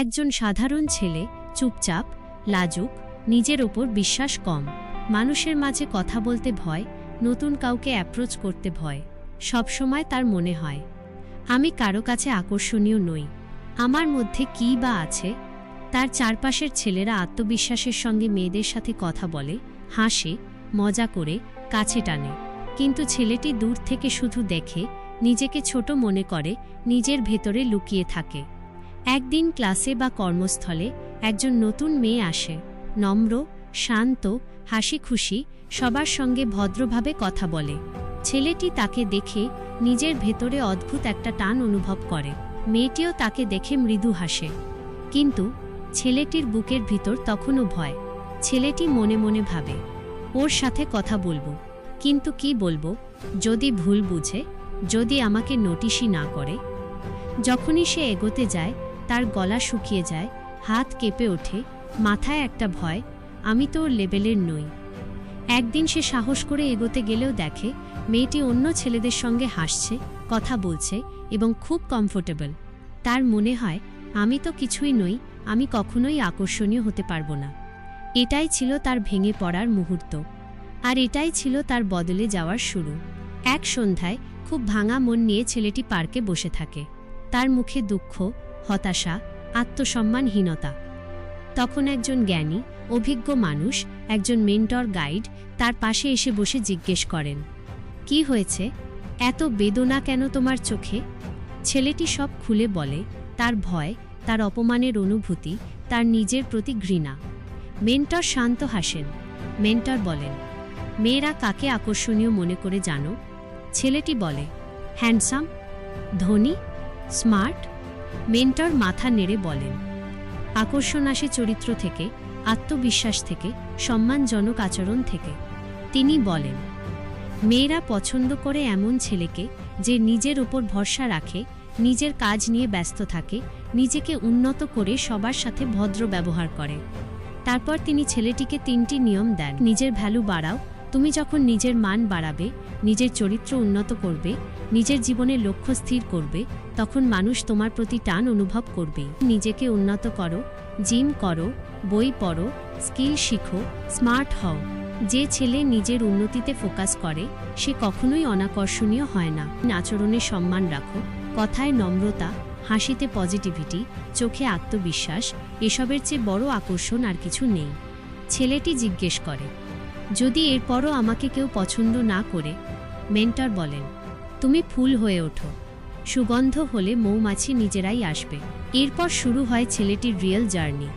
একজন সাধারণ ছেলে, চুপচাপ, লাজুক, নিজের ওপর বিশ্বাস কম, মানুষের মাঝে কথা বলতে ভয়, নতুন কাউকে অ্যাপ্রোচ করতে ভয়। সবসময় তার মনে হয়, আমি কারো কাছে আকর্ষণীয় নই, আমার মধ্যে কী বা আছে। তার চারপাশের ছেলেরা আত্মবিশ্বাসের সঙ্গে মেয়েদের সাথে কথা বলে, হাসে, মজা করে, কাছে টানে। কিন্তু ছেলেটি দূর থেকে শুধু দেখে, নিজেকে ছোট মনে করে, নিজের ভেতরে লুকিয়ে থাকে। একদিন ক্লাসে বা কর্মস্থলে একজন নতুন মেয়ে আসে, নম্র, শান্ত, হাসি খুশি, সবার সঙ্গে ভদ্রভাবে কথা বলে। ছেলেটি তাকে দেখে নিজের ভেতরে অদ্ভুত একটা টান অনুভব করে। মেয়েটিও তাকে দেখে মৃদু হাসে, কিন্তু ছেলেটির বুকের ভিতর তখনও ভয়। ছেলেটি মনে মনে ভাবে, ওর সাথে কথা বলবো, কিন্তু কি বলবো? যদি ভুল বুঝে, যদি আমাকে নোটিশই না করে। যখনই সে এগোতে যায়, তার গলা শুকিয়ে যায়, হাত কেঁপে ওঠে, মাথায় একটা ভয়, আমি তো ওর লেভেলের নই। একদিন সে সাহস করে এগোতে গেলেও দেখে মেয়েটি অন্য ছেলেদের সঙ্গে হাসছে, কথা বলছে এবং খুব কমফোর্টেবল। তার মনে হয়, আমি তো কিছুই নই, আমি কখনোই আকর্ষণীয় হতে পারবো না। এটাই ছিল তার ভেঙে পড়ার মুহূর্ত, আর এটাই ছিল তার বদলে যাওয়ার শুরু। এক সন্ধ্যায় খুব ভাঙা মন নিয়ে ছেলেটি পার্কে বসে থাকে। তার মুখে দুঃখ, হতাশা, আত্মসম্মানহীনতা। তখন একজন জ্ঞানী, অভিজ্ঞ মানুষ, একজন মেন্টর গাইড তার পাশে এসে বসে জিজ্ঞেস করেন, কি হয়েছে? এত বেদনা কেন তোমার চোখে? ছেলেটি সব খুলে বলে, তার ভয়, তার অপমানের অনুভূতি, তার নিজের প্রতি ঘৃণা। মেন্টর শান্ত হাসেন। মেন্টর বলেন, মেয়েরা কাকে আকর্ষণীয় মনে করে জানো? ছেলেটি বলে, হ্যান্ডসাম, ধনী, স্মার্ট। মেন্টর মাথা নেড়ে বলেন, আকর্ষণ আসে চরিত্র থেকে, আত্মবিশ্বাস থেকে, সম্মানজনক আচরণ থেকে। তিনি বলেন, মেয়েরা পছন্দ করে এমন ছেলেকে যে নিজের উপর ভরসা রাখে, নিজের কাজ নিয়ে ব্যস্ত থাকে, নিজেকে উন্নত করে সবার সাথে ভদ্র ব্যবহার করে। তারপর তিনি ছেলেটিকে 3টি নিয়ম দেন। নিজের ভ্যালু বাড়াও। তুমি যখন নিজের মান বাড়াবে, নিজের চরিত্র উন্নত করবে, নিজের জীবনের লক্ষ্য স্থির করবে, তখন মানুষ তোমার প্রতি টান অনুভব করবে। নিজেকে উন্নত করো, জিম করো, বই পড়ো, স্কিল শিখো, স্মার্ট হও। যে ছেলে নিজের উন্নতিতে ফোকাস করে, সে কখনোই অনাকর্ষণীয় হয় না। আচরণে সম্মান রাখো, কথায় নম্রতা, হাসিতে পজিটিভিটি, চোখে আত্মবিশ্বাস, এসবের চেয়ে বড় আকর্ষণ আর কিছু নেই। ছেলেটি জিজ্ঞেস করে, যদি এরপরও আমাকে কেউ পছন্দ না করে? মেন্টর বলেন, তুমি ফুল হয়ে ওঠো, সুগন্ধ হলে মৌমাছি নিজেরাই আসবে। এরপর শুরু হয় ছেলেটির রিয়েল জার্নি।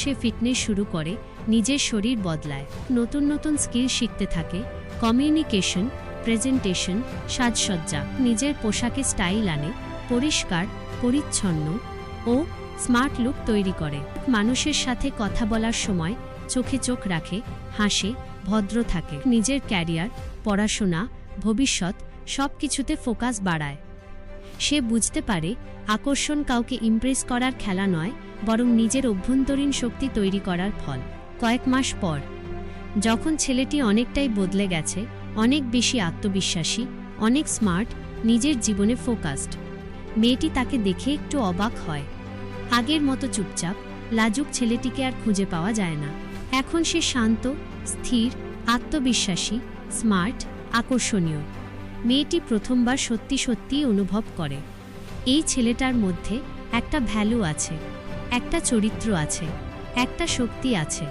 সে ফিটনেস শুরু করে, নিজের শরীর বদলায়, নতুন নতুন স্কিল শিখতে থাকে, কমিউনিকেশন, প্রেজেন্টেশন, সাজসজ্জা, নিজের পোশাকে স্টাইল আনে, পরিষ্কার, পরিচ্ছন্ন ও স্মার্ট লুক তৈরি করে। মানুষের সাথে কথা বলার সময় চোখে চোখ রাখে, হাসে, ভদ্র থাকে। নিজের ক্যারিয়ার, পড়াশোনা, ভবিষ্যৎ সব কিছুতে ফোকাস বাড়ায়। সে বুঝতে পারে, আকর্ষণ কাউকে ইমপ্রেস করার খেলা নয়, বরং নিজের অভ্যন্তরীণ শক্তি তৈরি করার ফল। কয়েক মাস পর, যখন ছেলেটি অনেকটাই বদলে গেছে, অনেক বেশি আত্মবিশ্বাসী, অনেক স্মার্ট, নিজের জীবনে ফোকাসড, মেয়েটি তাকে দেখে একটু অবাক হয়। আগের মতো চুপচাপ, লাজুক ছেলেটিকে আর খুঁজে পাওয়া যায় না। এখন সে শান্ত, স্থির, আত্মবিশ্বাসী, স্মার্ট, আকর্ষণীয়। মেয়েটি প্রথমবার সত্যি সত্যিই অনুভব করে, এই ছেলেটার মধ্যে একটা ভ্যালু আছে, একটা চরিত্র আছে, একটা শক্তি আছে।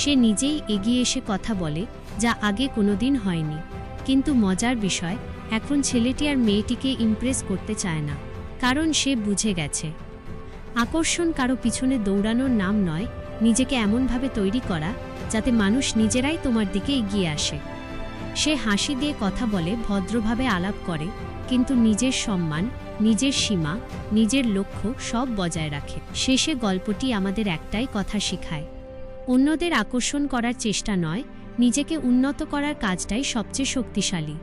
সে নিজেই এগিয়ে এসে কথা বলে, যা আগে কোনোদিন হয়নি। কিন্তু মজার বিষয়, এখন ছেলেটি আর মেয়েটিকে ইমপ্রেস করতে চায় না, কারণ সে বুঝে গেছে, আকর্ষণ কারো পিছনে দৌড়ানোর নাম নয়, নিজেকে এমনভাবে তৈরি করা যাতে মানুষ নিজেরাই তোমার দিকে এগিয়ে আসে। সে হাসি দিয়ে কথা বলে, ভদ্রভাবে আলাপ করে, কিন্তু নিজের সম্মান, নিজের সীমা, নিজের লক্ষ্য সব বজায় রাখে। শেষে গল্পটি আমাদের একটাই কথা শেখায়, অন্যদের আকর্ষণ করার চেষ্টা নয়, নিজেকে উন্নত করার কাজটাই সবচেয়ে শক্তিশালী।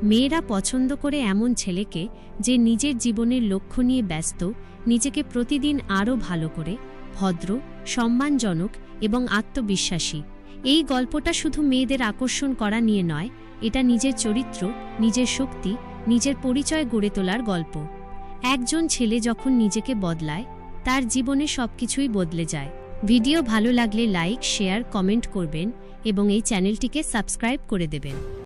মেয়েরা পছন্দ করে এমন ছেলেকে যে নিজের জীবনের লক্ষ্য নিয়ে ব্যস্ত, নিজেকে প্রতিদিন আরও ভালো করে, ভদ্র, সম্মানজনক এবং আত্মবিশ্বাসী। এই গল্পটা শুধু মেয়েদের আকর্ষণ করা নিয়ে নয়, এটা নিজের চরিত্র, নিজের শক্তি, নিজের পরিচয় গড়ে তোলার গল্প। একজন ছেলে যখন নিজেকে বদলায়, তার জীবনে সবকিছুই বদলে যায়। ভিডিও ভালো লাগলে লাইক, শেয়ার, কমেন্ট করবেন এবং এই চ্যানেলটিকে সাবস্ক্রাইব করে দেবেন।